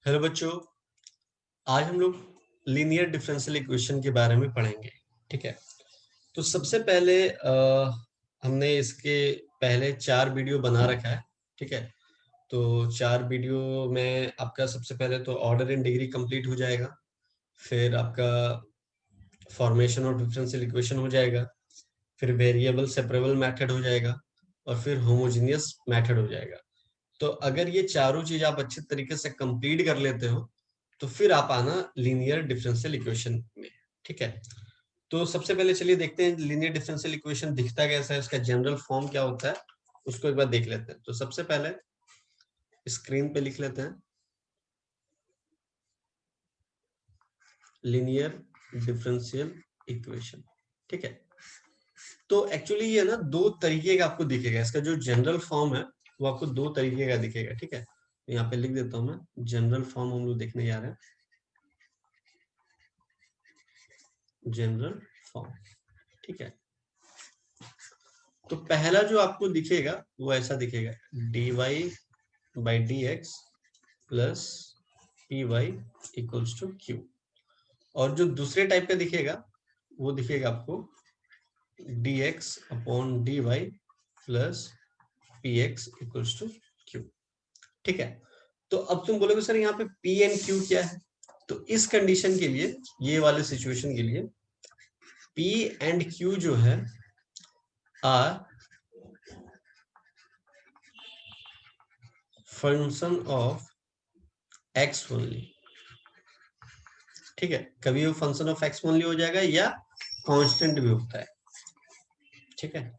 Hello बच्चों, आज हम लोग लीनियर डिफरेंशियल इक्वेशन के बारे में पढ़ेंगे। ठीक है, तो सबसे पहले हमने इसके पहले 4 वीडियो बना रखा है। ठीक है, तो 4 वीडियो में आपका सबसे पहले तो ऑर्डर इन डिग्री कंप्लीट हो जाएगा, फिर आपका फॉर्मेशन ऑफ डिफरेंशियल इक्वेशन हो जाएगा, फिर वेरिएबल सेपरेबल मेथड हो जाएगा और फिर होमोजेनियस मेथड हो जाएगा। तो अगर ये चारों चीज आप अच्छे तरीके से कंप्लीट कर लेते हो तो फिर आप आना लीनियर डिफरेंशियल इक्वेशन में। ठीक है, तो सबसे पहले चलिए देखते हैं लीनियर डिफरेंशियल इक्वेशन दिखता कैसा है, इसका जनरल फॉर्म क्या होता है, उसको एक बार देख लेते हैं। तो सबसे पहले स्क्रीन पे लिख लेते हैं लीनियर डिफरेंशियल इक्वेशन। ठीक है, तो एक्चुअली ये ना दो तरीके का आपको दिखेगा, इसका जो जनरल फॉर्म है वो आपको दो तरीके का दिखेगा। ठीक है, तो यहाँ पे लिख देता हूं मैं, जनरल फॉर्म हम लोग देखने जा रहे हैं, जनरल फॉर्म। ठीक है, तो पहला जो आपको दिखेगा वो ऐसा दिखेगा, dy by d x plus p y equals to q. और जो दूसरे टाइप का दिखेगा वो दिखेगा आपको dx upon dy plus p x equals to q. ठीक है, तो अब तुम बोलोगे सर यहाँ पे पी एंड क्यू क्या है, तो इस कंडीशन के लिए, ये वाले सिचुएशन के लिए पी एंड क्यू जो है are function of x only. ठीक है, कभी वो फंक्शन ऑफ एक्स ओनली हो जाएगा या कांस्टेंट भी होता है। ठीक है,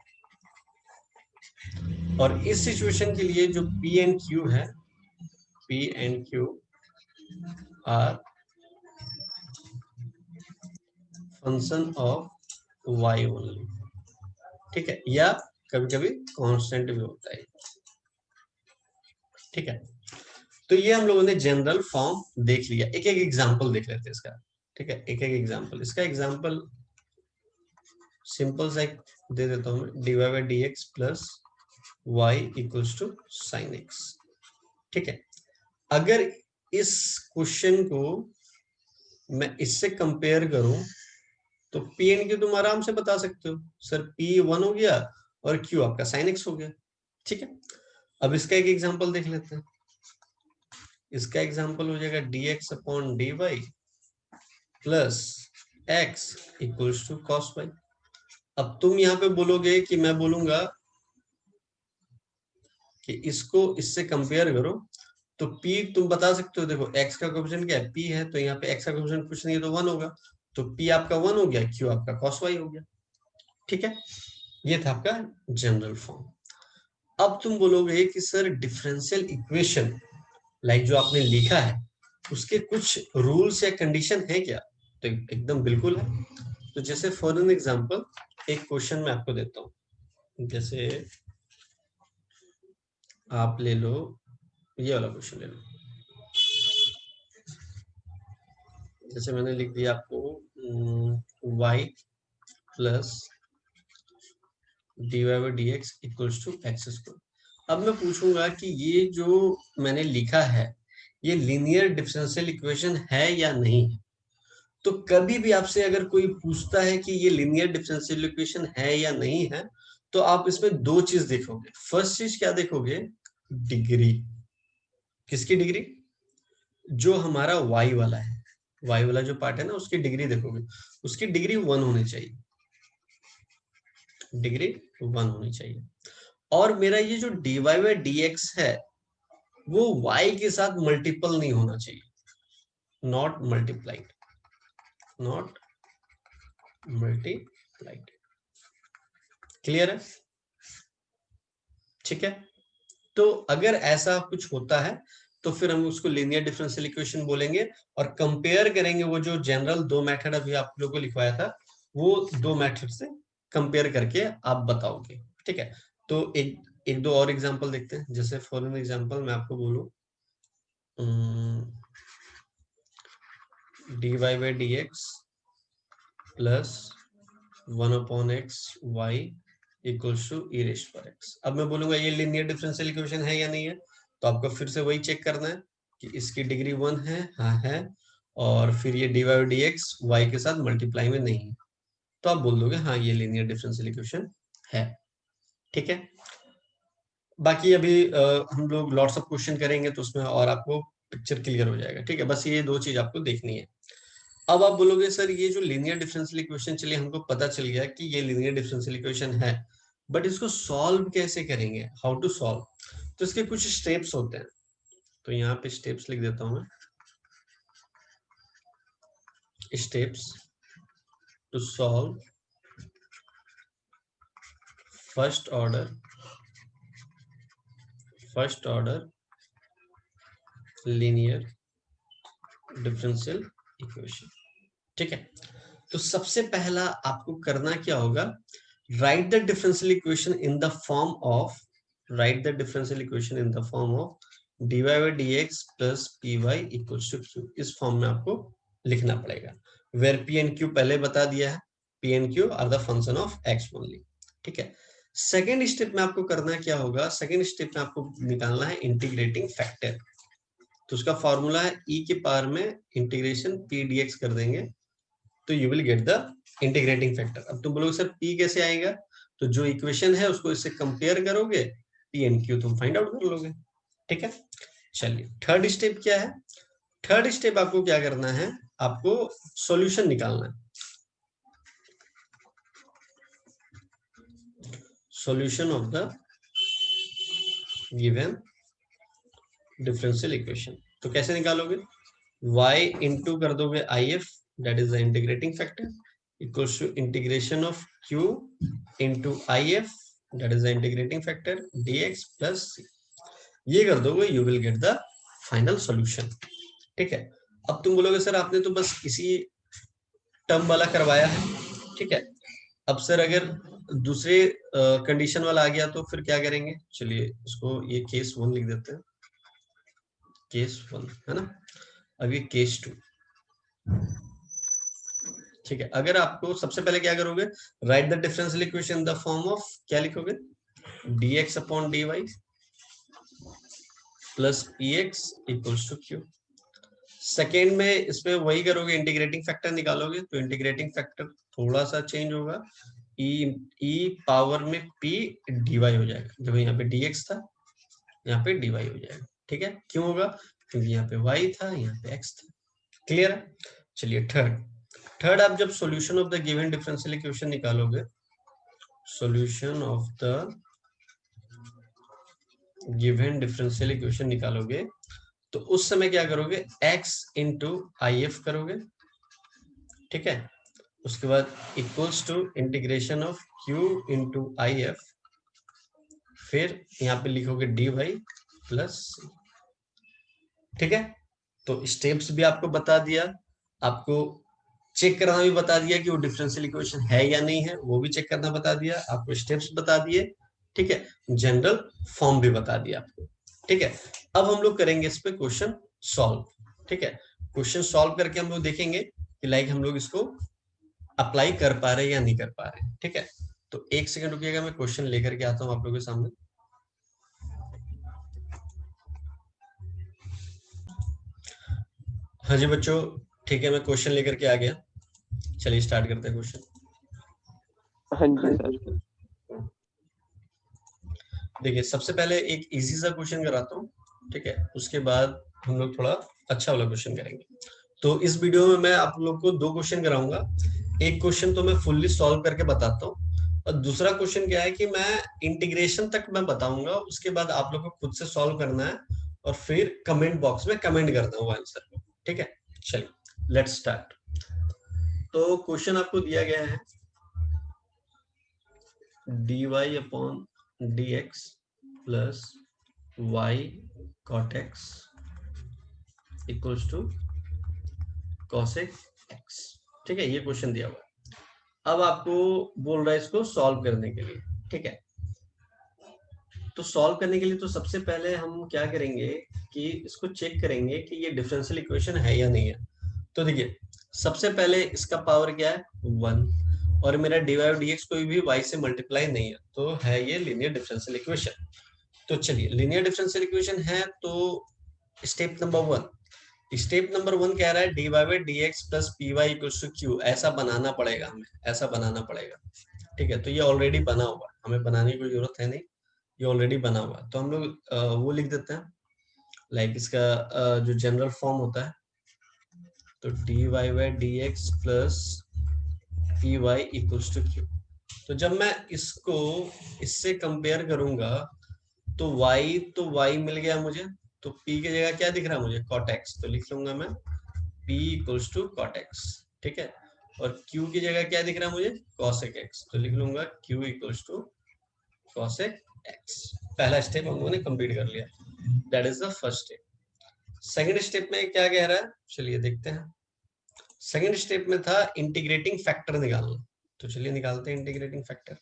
और इस सिचुएशन के लिए जो पी एंड क्यू है, p and q are function of y only. ठीक है, या कभी कभी कांस्टेंट भी होता है। ठीक है, तो ये हम लोगों ने जनरल फॉर्म देख लिया, एक एक एग्जांपल देख लेते हैं इसका। ठीक है, एक एक एग्जांपल, इसका एग्जांपल सिंपल सा एक दे देता हूं मैं, d y by d x plus y equals to sine x. ठीक है, अगर इस क्वेश्चन को मैं इससे कंपेयर करूं तो पी एन क्यू तुम आराम से बता सकते हो, सर पी 1 हो गया और क्यू आपका साइन एक्स हो गया। ठीक है, अब इसका एक एग्जांपल देख लेते हैं। इसका एग्जांपल हो जाएगा d x upon d y plus x equals to cos y. अब तुम यहाँ पे बोलोगे कि मैं बोलूंगा कि इसको इससे कंपेयर करो, तो p तुम बता सकते हो, देखो x का कोएफिशिएंट क्या है, p है, तो यहाँ पे x का कोएफिशिएंट कुछ नहीं है तो 1 होगा, तो p आपका 1 हो गया, q आपका cos y हो गया। ठीक है, ये था आपका जनरल फॉर्म। अब तुम बोलोगे कि सर डिफरेंशियल इक्वेशन लाइक जो आपने लिखा है उसके कुछ रूल्स या कंडीशन है क्या, तो एकदम बिल्कुल है। तो जैसे फॉर एन एग्जांपल एक क्वेश्चन मैं आपको देता हूँ, जैसे आप ले लो, ये वाला क्वेश्चन ले लो। जैसे मैंने लिख दिया आपको y plus d y by d x equals to x square. अब मैं पूछूंगा कि ये जो मैंने लिखा है ये लीनियर डिफरेंशियल इक्वेशन है या नहीं है। तो कभी भी आपसे अगर कोई पूछता है कि ये लीनियर डिफरेंशियल इक्वेशन है या नहीं है, तो आप इसमें दो चीज देखोगे। फर्स्ट चीज क्या देखोगे, डिग्री। किसकी डिग्री, जो हमारा y वाला है, y वाला जो पार्ट है ना उसकी डिग्री देखोगे, उसकी डिग्री 1 होनी चाहिए, डिग्री 1 होनी चाहिए। और मेरा ये जो dy बाई डी एक्स है वो y के साथ मल्टीपल नहीं होना चाहिए, not multiplied, not multiplied. Clear है? ठीक है, तो अगर ऐसा कुछ होता है तो फिर हम उसको लीनियर डिफरेंशियल इक्वेशन बोलेंगे और कंपेयर करेंगे वो जो जनरल दो मेथड अभी आप लोगों को लिखवाया था वो दो मेथड से कंपेयर करके आप बताओगे। ठीक है, तो एक दो और एग्जांपल देखते हैं। जैसे फॉर एन एग्जांपल मैं आपको बोलूं d y by d x plus 1 upon x y equals to e raise power x. अब मैं बोलूंगा ये लीनियर डिफरेंशियल इक्वेशन है या नहीं है, तो आपको फिर से वही चेक करना है कि इसकी डिग्री 1 है, हाँ है, और फिर ये dy बाई dx y के साथ मल्टीप्लाई में नहीं है, तो आप बोल दोगे हाँ ये लीनियर डिफरेंशियल इक्वेशन है। ठीक है, बाकी अभी हम लोग लॉट्स ऑफ क्वेश्चन करेंगे तो उसमें और आपको पिक्चर क्लियर हो जाएगा। ठीक है, बस ये दो चीज आपको देखनी है। अब आप बोलोगे सर ये जो लीनियर डिफरेंशियल इक्वेशन, चलिए हमको पता चल गया कि ये लीनियर डिफरेंशियल इक्वेशन है, बट इसको सॉल्व कैसे करेंगे, हाउ टू सॉल्व। तो इसके कुछ स्टेप्स होते हैं, तो यहाँ पे स्टेप्स लिख देता हूं मैं, steps to solve first order linear differential equation. ठीक है, तो सबसे पहला आपको करना क्या होगा, right the differential equation in the form of dy by dx plus py equals to q। इस फॉर्म में आपको लिखना पड़ेगा, वेयर p and q पहले बता दिया है, p and q are the function of x only. ठीक है, सेकेंड स्टेप में आपको करना क्या होगा, सेकेंड स्टेप में आपको निकालना है इंटीग्रेटिंग फैक्टर। तो उसका फॉर्मूला है e के पावर में इंटीग्रेशन p dx कर देंगे तो you will get the integrating factor. अब तुम बोलोगे सर p कैसे आएगा, तो जो इक्वेशन है उसको इससे कंपेयर करोगे, p एंड q तुम फाइंड आउट कर लोगे। ठीक है, चलिए थर्ड स्टेप क्या है, थर्ड स्टेप आपको क्या करना है, आपको सॉल्यूशन निकालना है, solution of the given differential equation. तो कैसे निकालोगे, y इंटू कर दोगे if, that is the integrating factor, equals to integration of q into if, that is the integrating factor, dx plus c। ये कर दोगे you will get the final solution. ठीक है, अब तुम बोलोगे सर आपने तो बस इसी टर्म वाला करवाया है। ठीक है, अब सर अगर दूसरे कंडीशन वाला आ गया तो फिर क्या करेंगे, चलिए इसको ये केस 1 लिख देते हैं, केस 1 है ना, अब ये केस 2। ठीक है, अगर आपको सबसे पहले क्या करोगे, right the differential equation in the form of, क्या लिखोगे, dx upon dy plus px equals to q। Second में इसमें वही करोगे, इंटीग्रेटिंग फैक्टर निकालोगे, तो इंटीग्रेटिंग फैक्टर थोड़ा सा चेंज होगा, e पावर में p dy हो जाएगा, जब यहाँ पे dx था यहाँ पे dy हो जाएगा। ठीक है, क्यों होगा, क्योंकि यहाँ पे y था यहाँ पे x था। क्लियर है, चलिए थर्ड आप जब solution of the given differential equation निकालोगे, solution of the given differential equation निकालोगे, तो उस समय क्या करोगे, x इंटू if करोगे। ठीक है, उसके बाद equals to integration of q into if, फिर यहाँ पे लिखोगे dy प्लस c। ठीक है, तो स्टेप्स भी आपको बता दिया, आपको चेक करना भी बता दिया कि वो डिफरेंशियल इक्वेशन है या नहीं है, वो भी चेक करना बता दिया, आपको स्टेप्स बता दिए। ठीक है, जनरल फॉर्म भी बता दिया आपको। ठीक है, अब हम लोग करेंगे इस पे क्वेश्चन सॉल्व। ठीक है, क्वेश्चन सॉल्व करके हम लोग देखेंगे कि लाइक हम लोग इसको अप्लाई कर पा रहे हैं या नहीं कर पा रहे हैं। ठीक है, तो एक सेकंड रुकिएगा, मैं क्वेश्चन लेकर के आता हूं आप लोगों के सामने। हाँ जी बच्चों, ठीक है, मैं क्वेश्चन लेकर के आ गया, चलिए स्टार्ट करते हैं क्वेश्चन। हाँ जी सर। देखिए सबसे पहले एक इजी सा क्वेश्चन कराता हूँ, ठीक है, उसके बाद हम लोग थोड़ा अच्छा वाला क्वेश्चन करेंगे। तो इस वीडियो में मैं आप लोग को दो क्वेश्चन कराऊंगा, एक क्वेश्चन तो मैं फुल्ली सॉल्व करके बताता हूँ, और दूसरा क्वेश्चन क्या है कि मैं इंटीग्रेशन तक मैं बताऊंगा, उसके बाद आप लोग को खुद to सॉल्व करना है और फिर कमेंट बॉक्स में कमेंट करना होगा आंसर। ठीक है, चलिए लेट्स स्टार्ट। तो क्वेश्चन आपको दिया गया है dy upon dx plus y cot x equals to cosec x। ठीक है, ये क्वेश्चन दिया हुआ है, अब आपको बोल रहा है इसको सॉल्व करने के लिए। ठीक है, तो सॉल्व करने के लिए तो सबसे पहले हम क्या करेंगे कि इसको चेक करेंगे कि ये डिफरेंशियल इक्वेशन है या नहीं है। तो देखिए सबसे पहले इसका पावर क्या है 1, और मेरा dy dx कोई भी y से मल्टीप्लाई नहीं है, तो है ये लीनियर डिफरेंशियल इक्वेशन। तो चलिए लीनियर डिफरेंशियल इक्वेशन है तो स्टेप नंबर 1, स्टेप नंबर 1 कह रहा है dy by d x plus p y equals to q, ऐसा बनाना पड़ेगा हमें, ऐसा बनाना पड़ेगा। ठीक है, तो ये ऑलरेडी बना हुआ है, हमें बनाने की कोई जरूरत है नहीं, ये ऑलरेडी बना हुआ है। तो हम लोग वो लिख देते हैं, लाइक इसका जो जनरल फॉर्म होता है, तो dy by d x plus p y equals to q. तो जब मैं इसको इससे कंपेयर करूंगा तो y मिल गया मुझे, तो p की जगह क्या दिख रहा है मुझे, cot x, तो लिख लूंगा मैं p equals to cot x। ठीक है, और q की जगह क्या दिख रहा है मुझे, cosec x, तो लिख लूंगा q equals to cosec x। पहला स्टेप हम लोगों ने कंप्लीट कर लिया, that is the first step. Second step में क्या कह रहा है, चलिए देखते हैं। सेकंड स्टेप में था इंटीग्रेटिंग फैक्टर निकालना, तो चलिए निकालते हैं इंटीग्रेटिंग फैक्टर।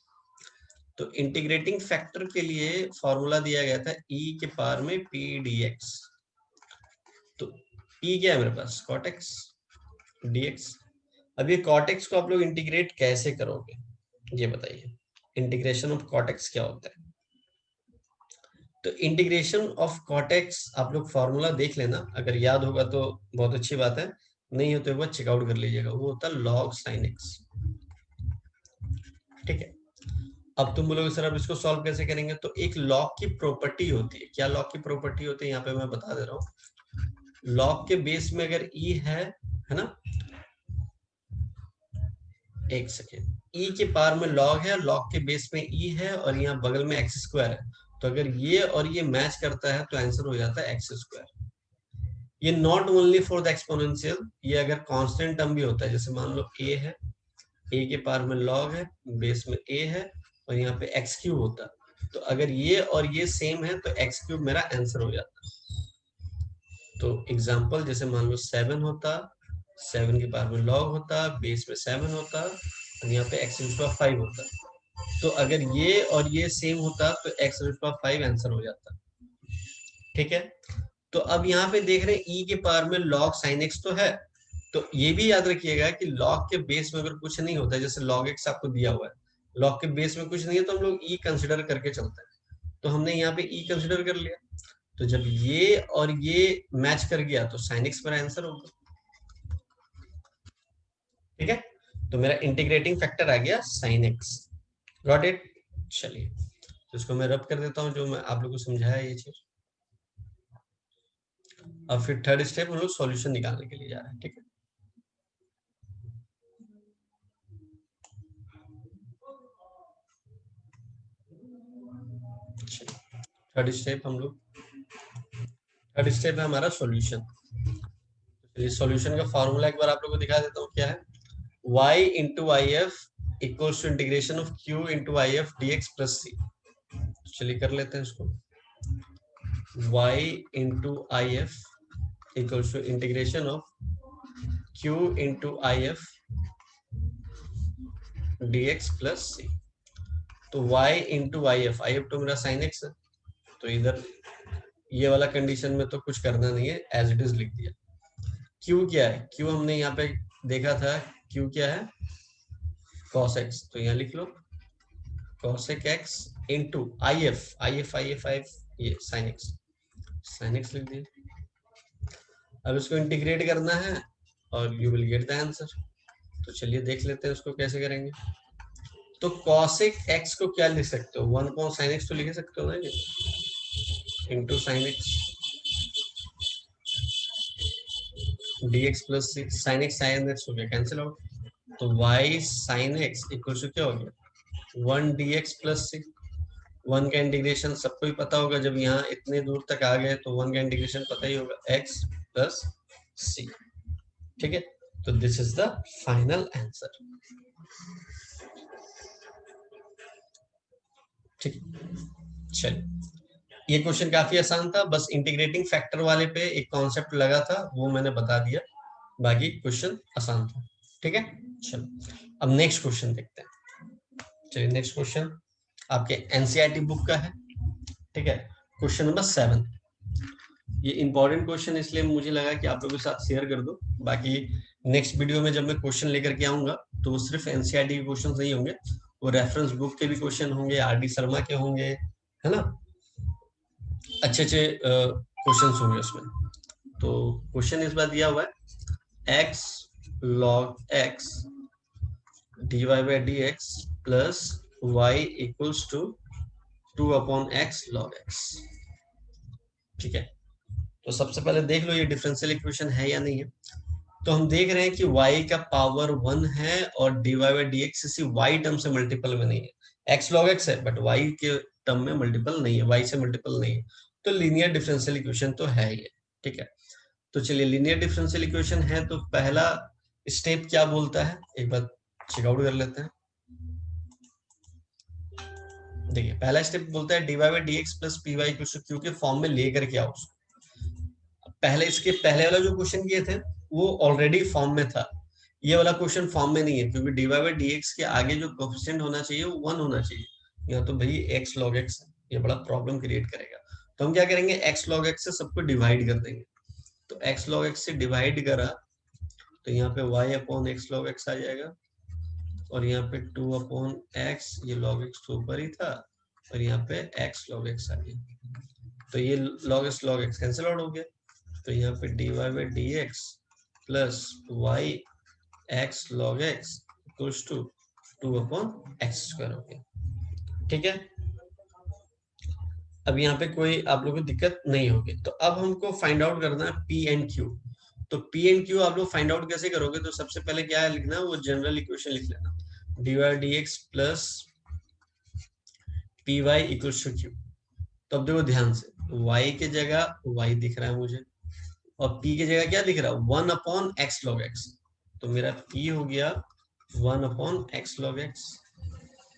तो इंटीग्रेटिंग फैक्टर के लिए फॉर्मूला दिया गया था e के पावर में p dx। तो p क्या है मेरे पास, cot x dx। अब ये cot x को आप लोग इंटीग्रेट कैसे करोगे, ये बताइए, इंटीग्रेशन ऑफ cot x क्या होता है। तो इंटीग्रेशन ऑफ cot x आप लोग फॉर्मूला देख लेना, अगर याद होगा तो बहुत अच्छी बात है, नहीं हो तो एक बार चेकआउट कर लीजिएगा, वो होता है log sin x। ठीक है, अब तुम बोलोगे सर अब इसको सॉल्व कैसे करेंगे, तो एक लॉग की प्रॉपर्टी होती है, क्या लॉग की प्रॉपर्टी होती है यहाँ पे मैं बता दे रहा हूँ। लॉग के बेस में अगर e है ना, एक सेकेंड, e के पावर में लॉग है, लॉग के बेस में e है और यहाँ बगल में एक्स स्क्वायर है, तो अगर ये और ये मैच करता है तो आंसर हो जाता है एक्स स्क्वायर। ये not only for the exponential, ये अगर कांस्टेंट टर्म भी होता है, जैसे मान लो a है, a के पावर में log है, बेस में a है और यहाँ पे एक्स क्यूब होता है, तो अगर ये और ये सेम है तो एक्स क्यूब मेरा आंसर हो जाता है। तो एग्जांपल जैसे मान लो 7 होता, 7 के पावर में log होता, बेस में 7 होता और यहाँ पे एक्स रूट पावर 5 होता, तो अगर ये और ये सेम होता तो एक्स रूट पावर 5 आंसर हो जाता। ठीक है, तो अब यहाँ पे देख रहे हैं e के पावर में log sin x तो है, तो ये भी याद रखिएगा कि log के बेस में अगर कुछ नहीं होता है, जैसे log x आपको दिया हुआ है, log के बेस में कुछ नहीं है तो हम लोग e कंसिडर करके चलते हैं, तो हमने यहाँ पे e कंसिडर कर लिया, तो जब ये और ये मैच कर गया तो sin x मेरा आंसर होगा। ठीक है, तो मेरा इंटीग्रेटिंग फैक्टर आ गया sin x। गॉट इट, चलिए तो इसको मैं रब कर देता हूँ, जो मैं आप लोगों को समझाया ये चीज। अब फिर थर्ड स्टेप हम लोग सॉल्यूशन निकालने के लिए जा रहे हैं। ठीक है, थर्ड स्टेप थर्ड स्टेप है हमारा सॉल्यूशन। चलिए सॉल्यूशन का फॉर्मूला एक बार आप लोगों को दिखा देता हूँ क्या है, y into I F equals to integration of q into I F D x plus C. चलिए कर लेते हैं इसको, y into I F equals to integration of q into I F D x plus C. तो y into I F तो मेरा sine x है, तो इधर ये वाला कंडीशन में तो कुछ करना नहीं है, एज इट इज लिख दिया। q क्या है, q हमने यहाँ पे देखा था, q क्या है cos x, तो यहाँ लिख लो cosec x into I F ये sin x लिख दिया। अब इसको इंटीग्रेट करना है और you will get the answer. तो चलिए देख लेते हैं उसको कैसे करेंगे। तो cosec x को क्या लिख सकते हो, 1 को sin x तो लिख सकते हो ना, into sin x dx plus sin x हो गया कैंसिल आउट, तो y sin x equal to क्या हो गया 1 dx प्लस 1 का इंटीग्रेशन सबको ही पता होगा, जब यहाँ इतने दूर तक आ गए तो 1 का इंटीग्रेशन पता ही होगा x प्लस सी। ठीक है, तो this is the final answer. ठीक है, चलिए ये क्वेश्चन काफी आसान था, बस इंटीग्रेटिंग फैक्टर वाले पे एक कॉन्सेप्ट लगा था वो मैंने बता दिया, बाकी क्वेश्चन आसान था। ठीक है, चलो अब नेक्स्ट क्वेश्चन देखते हैं। चलिए नेक्स्ट क्वेश्चन आपके एनसीईआरटी बुक का है। ठीक है, क्वेश्चन नंबर 7। ये इंपॉर्टेंट क्वेश्चन इसलिए मुझे लगा कि आप लोगों के साथ शेयर कर दो, बाकी नेक्स्ट वीडियो में जब मैं क्वेश्चन लेकर के आऊंगा तो वो सिर्फ एनसीईआरटी के क्वेश्चन नहीं होंगे, वो रेफरेंस बुक के भी क्वेश्चन होंगे, आरडी शर्मा के होंगे, है ना, अच्छे अच्छे क्वेश्चन होंगे उसमें। तो क्वेश्चन इस बार दिया हुआ है x log x dy by dx plus y equals to 2 upon x log x। ठीक है, तो सबसे पहले देख लो ये डिफरेंशियल इक्वेशन है या नहीं है। तो हम देख रहे हैं कि y का पावर 1 है और dy by dx इसी y टर्म से मल्टीपल में नहीं है। x log x है बट y के टर्म में मल्टीपल नहीं है, y से मल्टीपल नहीं है, तो लीनियर डिफरेंशियल इक्वेशन तो है ही है। ठीक है, तो चलिए लीनियर डिफरेंशियल इक्वेशन है तो पहला स्टेप क्या बोलता है एक बार चेकआउट कर लेते हैं। देखिए पहला स्टेप बोलता है dy by dx plus py equals to q के फॉर्म में लेकर के आओ। पहले इसके पहले वाला जो क्वेश्चन किए थे वो ऑलरेडी फॉर्म में था, ये वाला क्वेश्चन फॉर्म में नहीं है क्योंकि dy by dx के आगे जो कोएफिशिएंट होना चाहिए वो 1 होना चाहिए। यहाँ तो भाई x log x है, ये बड़ा प्रॉब्लम क्रिएट करेगा। तो हम क्या करेंगे x log x से सबको डिवाइड कर देंगे। तो x log x से डिवाइड करा तो यहाँ पे y upon x log x आ जाएगा और यहाँ पे 2 अपॉन x, ये log x तो ऊपर ही था और यहाँ पे x log x आ गया। तो ये log x कैंसिल आउट हो गया, तो यहाँ पे dy by dx plus y x log x equals to 2 upon x square हो गया। ठीक है, अब यहाँ पे कोई आप लोगों को दिक्कत नहीं होगी। तो अब हमको फाइंड आउट करना है p एंड q। तो p एंड q आप लोग फाइंड आउट कैसे करोगे, तो सबसे पहले क्या है लिखना, वो जनरल इक्वेशन लिख लेना, dy dx plus py equals to q। तो अब देखो ध्यान से, y के जगह y दिख रहा है मुझे और p की जगह क्या दिख रहा है 1 अपॉन x log x। तो मेरा p हो गया 1 अपॉन x log x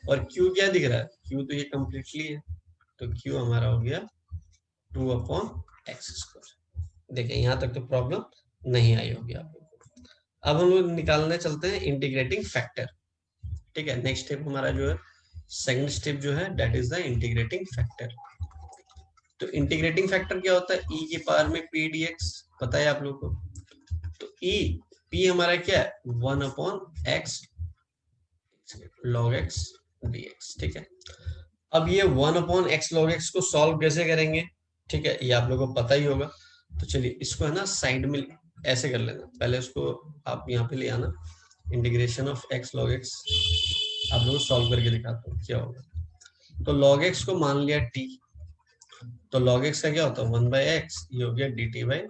और q क्या दिख रहा है, q तो ये कंप्लीटली है तो q हमारा हो गया 2 अपॉन एक्स स्क्वायर। देखिए यहाँ तक तो प्रॉब्लम नहीं आई होगी आप लोगों को। अब हम लोग निकालने चलते हैं इंटीग्रेटिंग फैक्टर। ठीक है, नेक्स्ट स्टेप हमारा जो है सेकंड स्टेप जो है that is the integrating factor. तो इंटीग्रेटिंग फैक्टर क्या होता है, e की पावर में p dx, पता है आप लोग को। तो p हमारा क्या है 1 upon x log x dx। ठीक है, अब ये 1 अपॉन x log x को सॉल्व कैसे करेंगे, ठीक है ये आप लोगों को पता ही होगा। तो चलिए इसको है ना साइड में ऐसे कर लेना, पहले इसको आप यहाँ पे ले आना, integration of x log x आप लोगों को सॉल्व करके दिखाता हूँ क्या होगा। तो log x को मान लिया t, तो log x का क्या होता है 1 बाई एक्स, ये हो गया dt बाई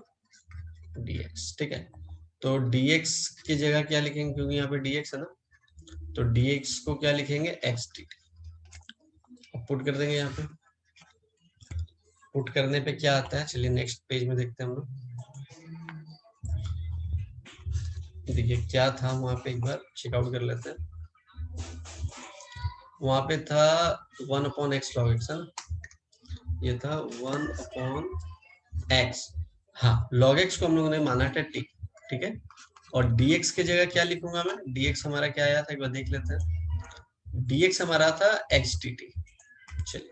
dx। ठीक है, तो dx की जगह क्या लिखेंगे क्योंकि यहाँ पे dx है ना, तो dx को क्या लिखेंगे x dt। पुट कर देंगे यहाँ पे, पुट करने पे क्या आता है, चलिए नेक्स्ट पेज में देखते हैं हम लोग। देखिए क्या था वहां पे, एक बार चेकआउट कर लेते हैं। वहां पे था 1 अपॉन एक्स लॉग एक्स है ना, ये था 1 अपॉन एक्स। हाँ log x को हम लोगों ने माना था t। ठीक है, और dx की जगह क्या लिखूंगा मैं, dx हमारा क्या आया था एक बार देख लेते हैं। dx हमारा था x dt। चलिए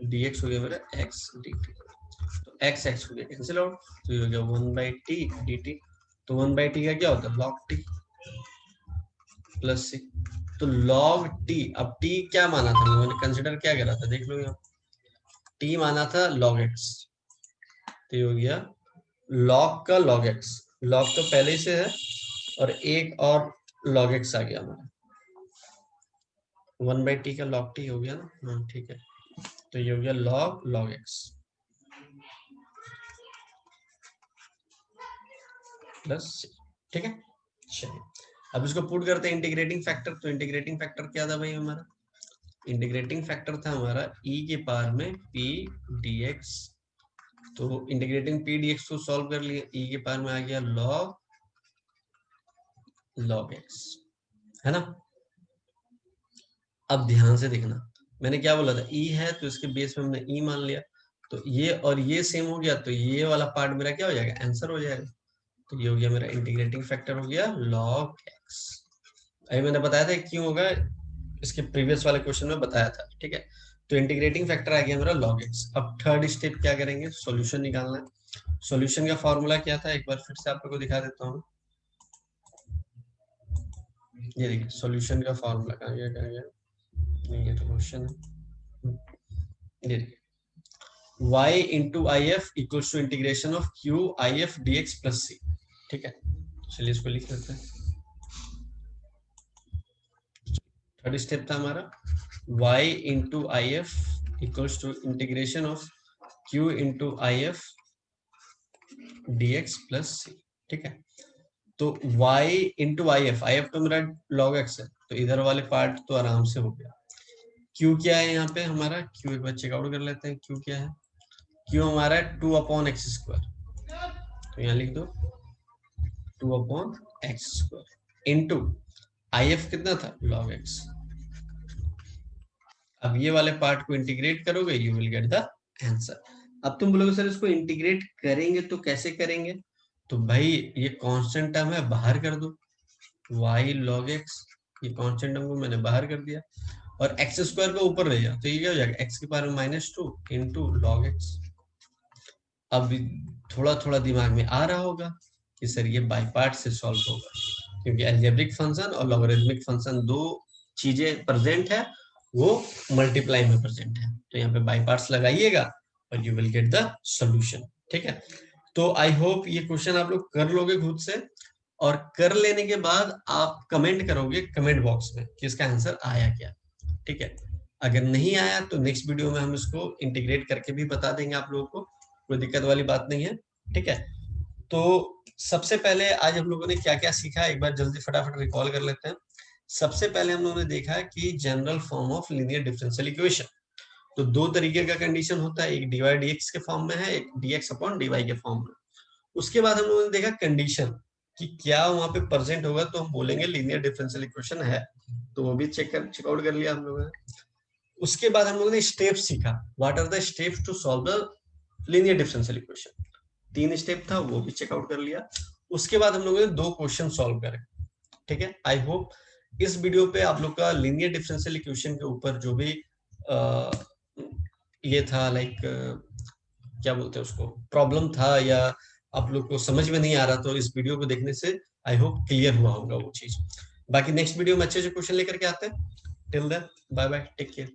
dx हो गया मेरा x dt, तो x x हो गया कैंसिल आउट, तो ये हो गया 1 बाई टी dt। तो 1 बाई टी का क्या होता है log t प्लस सी। तो log t, अब t क्या माना था हम लोगों ने, कंसिडर क्या करा था देख लो यहाँ, t माना था log x, तो ये हो गया log का log x, log तो पहले ही से है और एक और log x आ गया हमारा, 1 बाई टी का log t हो गया ना। हाँ ठीक है, तो ये हो गया log x प्लस। ठीक है, चलिए अब इसको पुट करते हैं इंटीग्रेटिंग फैक्टर। तो इंटीग्रेटिंग फैक्टर क्या था भाई हमारा, इंटीग्रेटिंग फैक्टर था हमारा e के पावर में p dx। तो इंटीग्रेटिंग p dx को सॉल्व कर लिए, e के पावर में आ गया log x, है ना। अब ध्यान से देखना, मैंने क्या बोला था e है तो इसके बेस में हमने e मान लिया, तो ये और ये सेम हो गया तो ये वाला पार्ट मेरा क्या हो जाएगा आंसर हो जाएगा। तो ये हो गया मेरा इंटीग्रेटिंग फैक्टर हो गया log x। अभी मैंने बताया था क्यों होगा, इसके प्रीवियस वाले क्वेश्चन में बताया था। ठीक है, तो इंटीग्रेटिंग फैक्टर आ गया मेरा log x। अब थर्ड स्टेप क्या करेंगे, सॉल्यूशन निकालना है। सॉल्यूशन का फॉर्मूला क्या था एक बार फिर से आप लोगों को दिखा देता हूँ। ये देखिए सॉल्यूशन का फॉर्मूला कहाँ गया, ये तो क्वेश्चन है। ये देखिए y into I F equals to integration of Q I F D x plus C. ठीक है, चलिए इसको लिख लेते हैं। थर्ड स्टेप था हमारा y into I F equals to integration of q into I F D x plus C. ठीक है, तो y इंटू आई एफ तो मेरा log x है, तो इधर वाले पार्ट तो आराम से हो गया। q क्या है यहाँ पे हमारा, q एक बार चेकआउट कर लेते हैं, q क्या है, q हमारा है 2/x², तो यहाँ लिख दो 2/x² इंटू आई एफ कितना था log x। अब ये वाले पार्ट को इंटीग्रेट करोगे, you will get the answer. अब तुम बोलोगे सर इसको इंटीग्रेट करेंगे तो कैसे करेंगे, तो भाई ये कांस्टेंट टर्म है, बाहर कर दो, y log x, ये कांस्टेंट टर्म को मैंने बाहर कर दिया, और x² को ऊपर ले जाओ, तो ये क्या हो जाएगा x की पावर -2 इंटू log x। अब थोड़ा थोड़ा दिमाग में आ रहा होगा कि सर ये बाय पार्ट से सॉल्व होगा, क्योंकि अलजेब्रिक फंक्शन और लॉगरिथमिक फंक्शन दो चीजें प्रेजेंट है, वो मल्टीप्लाई में प्रेजेंट है, तो यहाँ पे बाय पार्ट्स लगाइएगा और you will get the solution. ठीक है, तो आई होप ये क्वेश्चन आप लोग कर लोगे खुद से, और कर लेने के बाद आप कमेंट करोगे कमेंट बॉक्स में कि इसका आंसर आया क्या। ठीक है, अगर नहीं आया तो नेक्स्ट वीडियो में हम इसको इंटीग्रेट करके भी बता देंगे आप लोगों को, कोई दिक्कत वाली बात नहीं है। ठीक है, तो सबसे पहले आज हम लोगों ने क्या क्या सीखा, एक बार जल्दी फटाफट रिकॉल कर लेते हैं। सबसे पहले हम लोगों ने देखा कि general form of linear differential equation, तो दो तरीके का कंडीशन होता है, एक dy dx के फॉर्म में है, एक dx/dy के फॉर्म में। उसके बाद हम लोगों ने देखा कंडीशन कि क्या वहां पे प्रेजेंट होगा तो हम बोलेंगे लीनियर डिफरेंशियल इक्वेशन है, तो वो भी चेकआउट कर लिया हम लोगों ने। उसके बाद हम लोगों ने स्टेप्स सीखा, what are the steps to solve the linear differential equation, 3 step था, वो भी चेकआउट कर लिया। उसके बाद हम लोगों ने 2 क्वेश्चन सॉल्व करे। ठीक है, आई होप इस वीडियो पे आप लोग का लीनियर डिफरेंशियल इक्वेशन के ऊपर जो भी ये था, लाइक क्या बोलते हैं उसको, प्रॉब्लम था, या आप लोग को समझ में नहीं आ रहा, तो इस वीडियो को देखने से आई होप क्लियर हुआ होगा वो चीज। बाकी नेक्स्ट वीडियो में अच्छे से क्वेश्चन लेकर के आते हैं। Till then bye bye, take care.